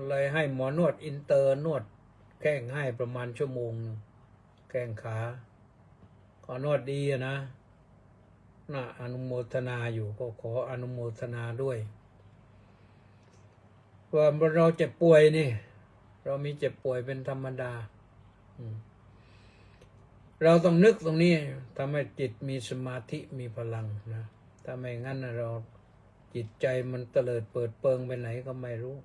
เลยให้หมอนวดอินเตอร์นวดแข้งให้ประมาณชั่วโมงแข้งขาขอนวดดีนะน่าอนุโมทนาอยู่ก็ขออนุโมทนาด้วยว่าเราเจ็บป่วยนี่เรามีเจ็บป่วยเป็นธรรมดาเราต้องนึกตรงนี้ทำให้จิตมีสมาธิมีพลังนะถ้าไม่งั้นเราจิตใจมันเตลิดเปิดเปิงไปไหนก็ไม่รู้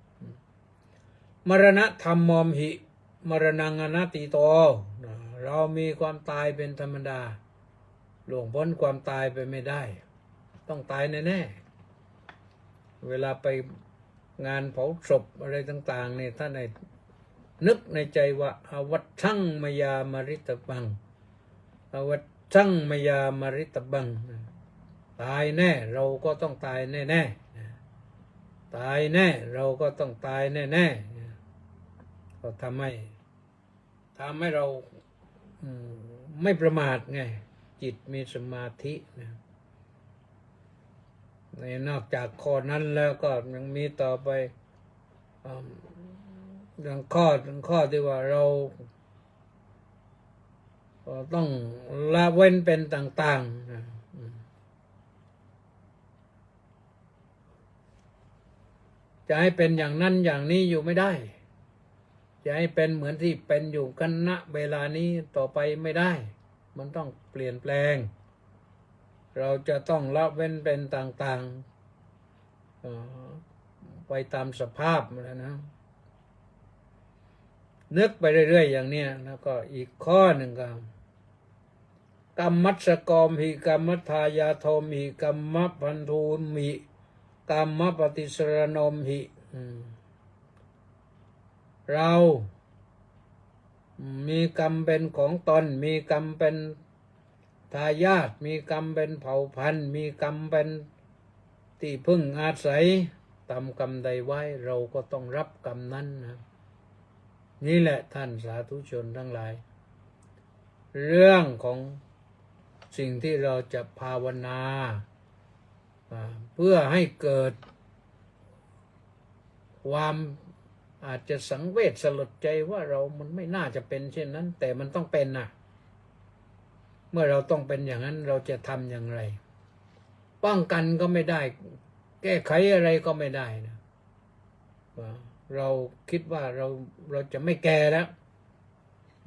มรณะธรรมมอมหิมรณังอนัตติโตเรามีความตายเป็นธรรมดาล่วงพ้นความตายไปไม่ได้ต้องตายแน่ๆเวลาไปงานเผาศพอะไรต่างๆเนี่ยท่านในนึกในใจว่าอวัชชังมยามริตบังอวัชชังมยามริตบังตายแน่เราก็ต้องตายแน่ๆตายแน่เราก็ต้องตายแน่ๆก็ทำให้เราไม่ประมาทไงจิตมีสมาธินะในนอกจากข้อนั้นแล้วก็ยังมีต่อไปเรื่องข้อที่ว่าเราต้องละเว้นเป็นต่างๆนะจะให้เป็นอย่างนั้นอย่างนี้อยู่ไม่ได้จะให้เป็นเหมือนที่เป็นอยู่กันณเวลานี้ต่อไปไม่ได้มันต้องเปลี่ยนแปลงเราจะต้องละเว้นเป็นต่างๆไปตามสภาพแล้วนะนึกไปเรื่อยๆอย่างนี้แล้วก็อีกข้อหนึ่งก็กรรมัสกรมิกรรมทายาโทมิกรรมพันธุมิกรรมปฏิสรณมหิเรามีกรรมเป็นของตนมีกรรมเป็นทายาทมีกรรมเป็นเผ่าพันธุ์มีกรรมเป็นที่พึ่งอาศัยทำกรรมใดไว้เราก็ต้องรับกรรมนั้นนะนี่แหละท่านสาธุชนทั้งหลายเรื่องของสิ่งที่เราจะภาวนาเพื่อให้เกิดความอาจจะสังเวชสลดใจว่ามันไม่น่าจะเป็นเช่นนั้นแต่มันต้องเป็นนะเมื่อเราต้องเป็นอย่างนั้นเราจะทำอย่างไรป้องกันก็ไม่ได้แก้ไขอะไรก็ไม่ได้นะเราคิดว่าเราจะไม่แก่แล้ว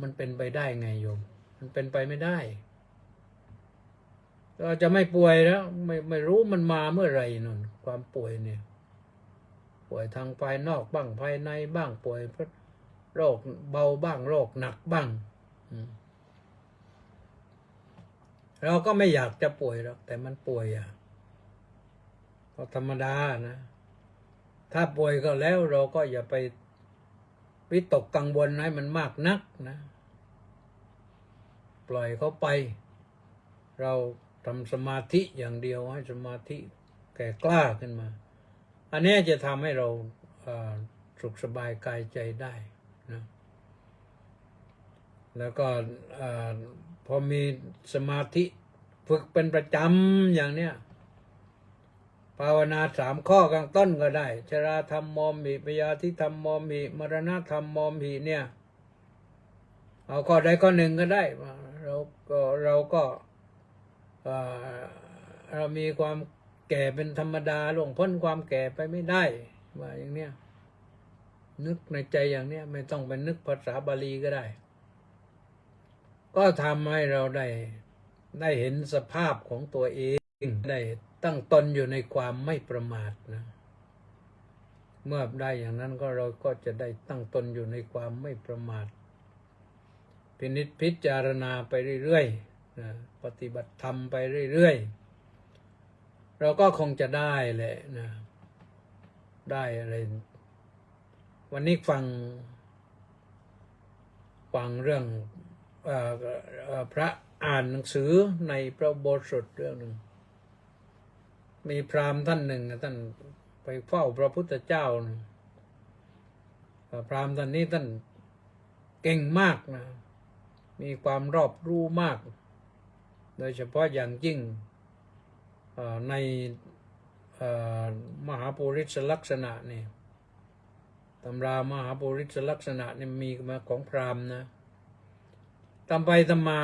มันเป็นไปได้ไงโยมมันเป็นไปไม่ได้เราจะไม่ป่วยแล้วไม่รู้มันมาเมื่อไหร่นั่นความป่วยเนี่ยป่วยทางภายนอกบ้างภายในบ้างป่วยเพราะโรคเบาบ้างโรคหนักบ้างเราก็ไม่อยากจะป่วยหรอกแต่มันป่วยก็ธรรมดานะถ้าป่วยก็แล้วเราก็อย่าไปวิตกกังวลให้มันมากนักนะปล่อยเขาไปเราทำสมาธิอย่างเดียวให้สมาธิแก่กล้าขึ้นมาอันนี้จะทำให้เราสุขสบายกายใจได้นะแล้วก็พอมีสมาธิฝึกเป็นประจำอย่างเนี้ยภาวนา3 ข้อข้างต้นก็ได้ชราธรรมมอมหิพยาธิธรรมมอมหิมรณะธรรมมอมหิเนี่ยเอาข้อใดข้อหนึ่งก็ได้เรามีความแก่เป็นธรรมดาล่วงพ้นความแก่ไปไม่ได้ว่าอย่างเนี้ยนึกในใจอย่างเนี้ยไม่ต้องไปนึกภาษาบาลีก็ได้ก็ทำให้เราได้เห็นสภาพของตัวเองได้ตั้งตนอยู่ในความไม่ประมาทนะเมื่อได้อย่างนั้นเราก็จะได้ตั้งตนอยู่ในความไม่ประมาทพินิจพิจารณาไปเรื่อยๆนะปฏิบัติธรรมไปเรื่อยๆเราก็คงจะได้แหละนะได้อะไรวันนี้ฟังเรื่องพระอ่านหนังสือในพระอุโบสถเรื่องหนึ่งมีพราหมณ์ท่านหนึ่งท่านไปเฝ้าพระพุทธเจ้าพราหมณ์ท่านนี้ท่าน เก่งมากนะมีความรอบรู้มากโดยเฉพาะอย่างยิ่งในมหาปุริสลักษณะนี่ตำรามหาปุริสลักษณะนี่มีมาของพราหมณ์นะทำไปทำมา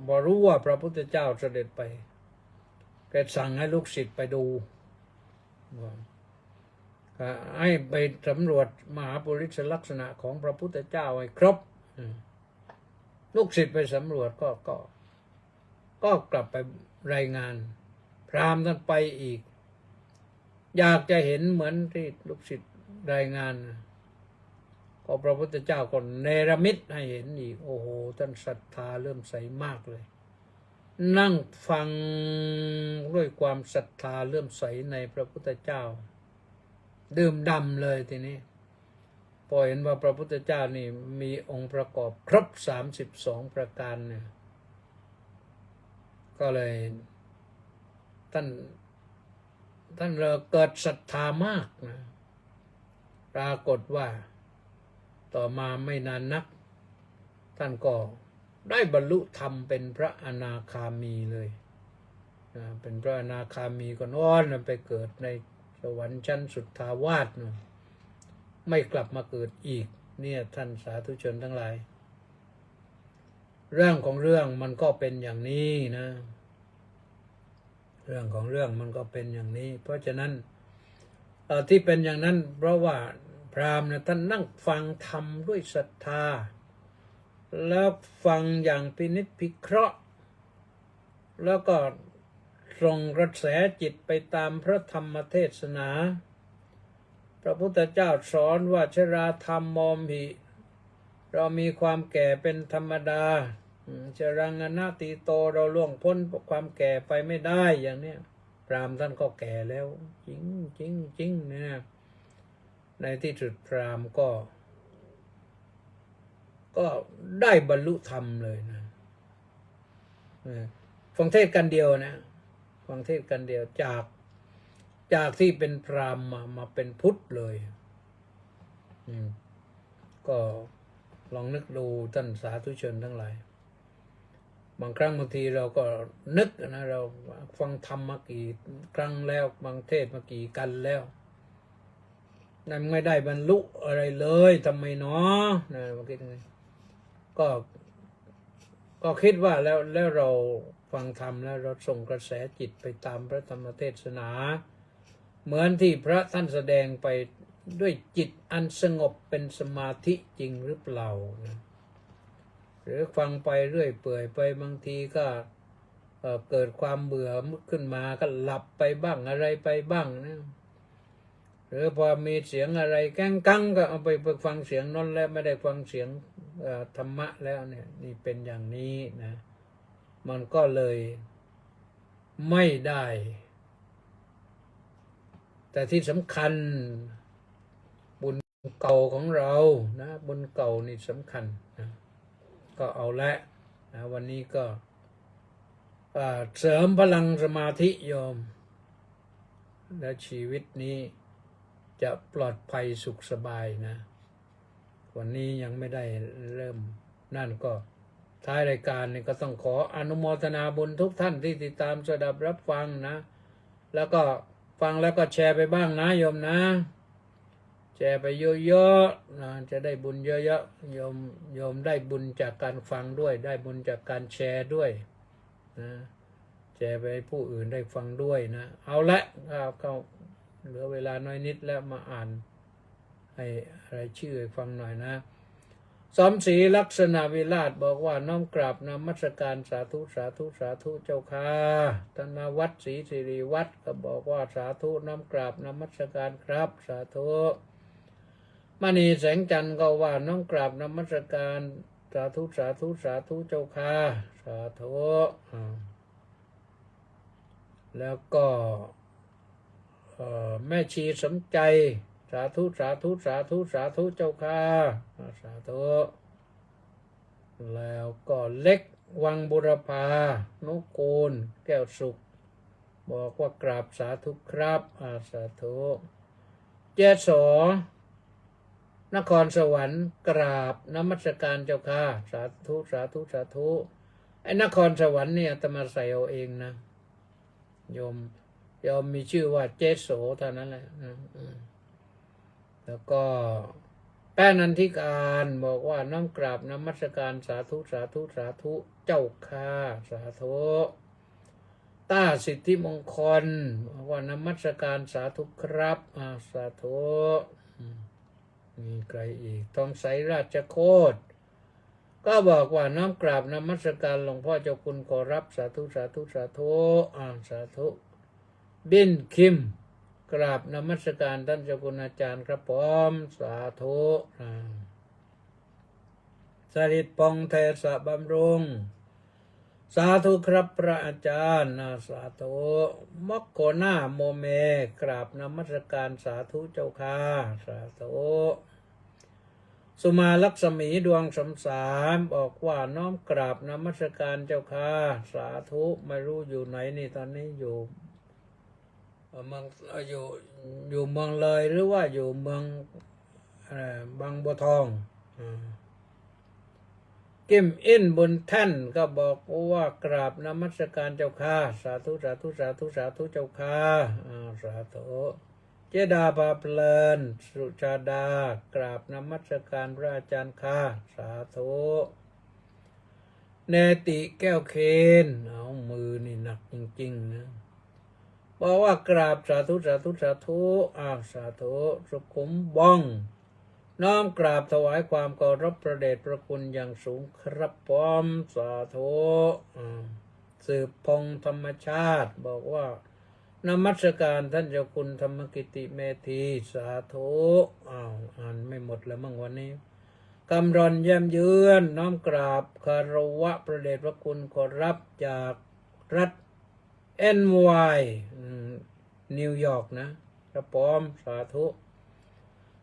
บอรู้ว่าพระพุทธเจ้าเสด็จไปแกสั่งให้ลูกศิษย์ไปดูให้ไปสำรวจมหาปุริสลักษณะของพระพุทธเจ้าให้ครบลูกศิษย์ไปสำรวจก็กลับไปรายงานพราหมณ์ท่านไปอีกอยากจะเห็นเหมือนที่ลูกศิษย์รายงานก็พระพุทธเจ้าก็เนรมิตให้เห็นอีกโอ้โหท่านศรัทธาเริ่มใสมากเลยนั่งฟังด้วยความศรัทธาเริ่มใสในพระพุทธเจ้าดื่มด่ำเลยทีนี้พอเห็นว่าพระพุทธเจ้านี่มีองค์ประกอบครบ32ประการเนี่ยก็เลยท่านเกิดศรัทธามากนะปรากฏว่าต่อมาไม่นานนักท่านก็ได้บรรลุธรรมเป็นพระอนาคามีเลยนะเป็นพระอนาคามีก็น้อนไปเกิดในสวรรค์ชั้นสุทธาวาสนะไม่กลับมาเกิดอีกเนี่ยท่านสาธุชนทั้งหลายเรื่องของเรื่องมันก็เป็นอย่างนี้นะเรื่องของเรื่องมันก็เป็นอย่างนี้เพราะฉะนั้นที่เป็นอย่างนั้นเพราะว่าพราหมณ์ท่านนั่งฟังธรรมด้วยศรัทธาแล้วฟังอย่างพินิจพิเคราะห์แล้วก็ส่งกระแสจิตไปตามพระธรรมเทศนาพระพุทธเจ้าสอนว่าชราธรรมมอมหิเรามีความแก่เป็นธรรมดาชรังอนาติโตเราล่วงพ้นความแก่ไปไม่ได้อย่างเนี้ยพราหมณ์ท่านก็แก่แล้วจริงเนี่ยในที่สุดพราหมณ์ก็ได้บรรลุธรรมเลยนะฟังเทศกันเดียวนะฟังเทศกันเดียวจากที่เป็นพราหมณ์มาเป็นพุทธเลยก็ลองนึกดูท่านสาธุชนทั้งหลายบางครั้งบางทีเราก็นึกนะเราฟังธรรมมากี่ครั้งแล้วบางเทศมากี่กันแล้วนั่นไม่ได้บรรลุอะไรเลยทำไมเนาะนะมาคิดยังไงก็คิดว่าแล้วเราฟังธรรมแล้วเราส่งกระแสจิตไปตามพระธรรมเทศนาเหมือนที่พระท่านแสดงไปด้วยจิตอันสงบเป็นสมาธิจริงหรือเปล่านะหรือฟังไปเรื่อยเปื่อยไปบางทีก็เกิดความเบื่อขึ้นมาก็หลับไปบ้างอะไรไปบ้างนะหรือพอมีเสียงอะไรแก้งกังก็เอาไปฟังเสียงนั้นแล้วไม่ได้ฟังเสียงธรรมะแล้วเนี่ยนี่เป็นอย่างนี้นะมันก็เลยไม่ได้แต่ที่สำคัญบุญเก่าของเรานะบุญเก่านี่สำคัญนะก็เอาละนะวันนี้ก็เสริมพลังสมาธิโยมและชีวิตนี้จะปลอดภัยสุขสบายนะวันนี้ยังไม่ได้เริ่มนั่นก็ท้ายรายการนี่ก็ต้องขออนุโมทนาบุญทุกท่านที่ติดตามสดับรับฟังนะแล้วก็ฟังแล้วก็แชร์ไปบ้างนะโยมนะแชร์ไปเยอะๆนะจะได้บุญเยอะๆโยมได้บุญจากการฟังด้วยได้บุญจากการแชร์ด้วยนะแชร์ไปให้ผู้อื่นได้ฟังด้วยนะเอาละก็เหลือเวลาน้อยนิดแล้วมาอ่านให้อะไรชื่อให้ฟังหน่อยนะสมศรีลักษณะวิราชบอกว่าน้อมกราบนมัสการสาธุสาธุสาธุเจ้าค่ะธนวัฒน์ศรีสิริวัฒน์ก็บอกว่าสาธุน้อมกราบนมัสการครับสาธุมณีแสงจันทร์ก็ว่าน้อมกราบนมัสการสาธุสาธุสาธุเจ้าค่ะสาธุแล้วก็แม่ชีสมใจสาธุสาธุสาธุสาธุเจ้าค่ะสาธุแล้วก็เล็กวังบุรพานุกูลแก้วสุขบอกว่ากราบสาธุครับสาธุเจสอ นครสวรรค์กราบนมัสการเจ้าค่ะสาธุสาธุสาธุไอ้นครสวรรค์เนี่ยอาตมาใส่เอาเองนะโยมมีชื่อว่าเจโสเท่านั้นแหละแล้วก็แป้นันทิการบอกว่าน้อมกราบนมัสการสาธุสาธุสาธุเจ้าค่ะสาธุต้าสิทธิมงคลบอกว่านมัสการสาธุครับสาธุมีใครอีกทองใสราชโคตรก็บอกว่าน้อมกราบนมัสการหลวงพ่อเจ้าคุณขอรับสาธุสาธุสาธุสาธุบินคิมกราบนมัสการท่านเจ้าคุณอาจารย์ครับผมสาธุสริตปองเทศบำรุงสาธุครับพระอาจารย์สาธุมัคโคนาโมเมกราบนมัสการสาธุเจ้าค่ะสาธุสุมาลักษมีดวงสมสารบอกว่าน้อมกราบนมัสการเจ้าค่ะสาธุไม่รู้อยู่ไหนนี่ตอนนี้อยู่เมืองอยู่เมืองเลยหรือว่าอยู่เมืองบางบัวทองกิมอินบุญแท่นก็บอกว่ากราบนมัสการเจ้าค่ะสาธุสาธุสาธุสาธุเจ้าค่ะสาธุเจดาพาเพลินสุชาดากราบนมัสการพระอาจารย์ค่ะสาธุเนติแก้วเคนเอามือนี่หนักจริงๆนะบอกว่ากราบสาธุสาธุสาธุสาธุสุขุมบ้องน้อมกราบถวายความเคารพพระเดชพระคุณอย่างสูงครับพร้อมสาธุสืบพงธรรมชาติบอกว่านมัสการท่านเจ้าคุณธรรมกิติเมธีสาธุอ่านไม่หมดแล้วมั่งวันนี้กำรอนเยี่ยมเยือนน้อมกราบคารวะพระเดชพระคุณขอรับจากรัฐNY นิวยอร์กนะครับพร้อมสาธุ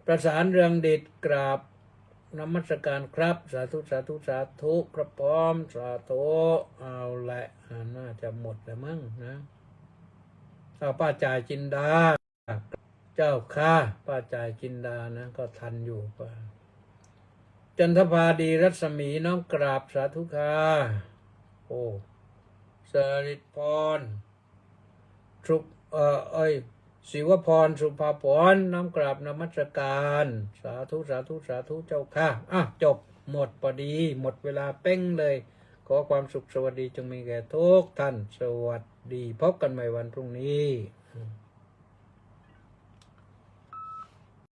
ประสานเรืองเดชกราบนมัสการครับสาธุสาธุสาธุครับพร้อมสาธุเอาแหละน่าจะหมดแล้วมั้งนะป้าจ่ายจินดาเจ้าค่ะป้าจ่ายจินดานะก็ทันอยู่ป่ะจันทภาดีรัศมีน้องกราบสาธุค่ะโอ้สริตพรสุศิวพรสุภาพรน้อมกราบนมัสการสาธุสาธุสาธุเจ้าค่ะจบหมดพอดีหมดเวลาเป้งเลยขอความสุขสวัสดีจงมีแก่ทุกท่านสวัสดีพบกันใหม่วันพรุ่งนี้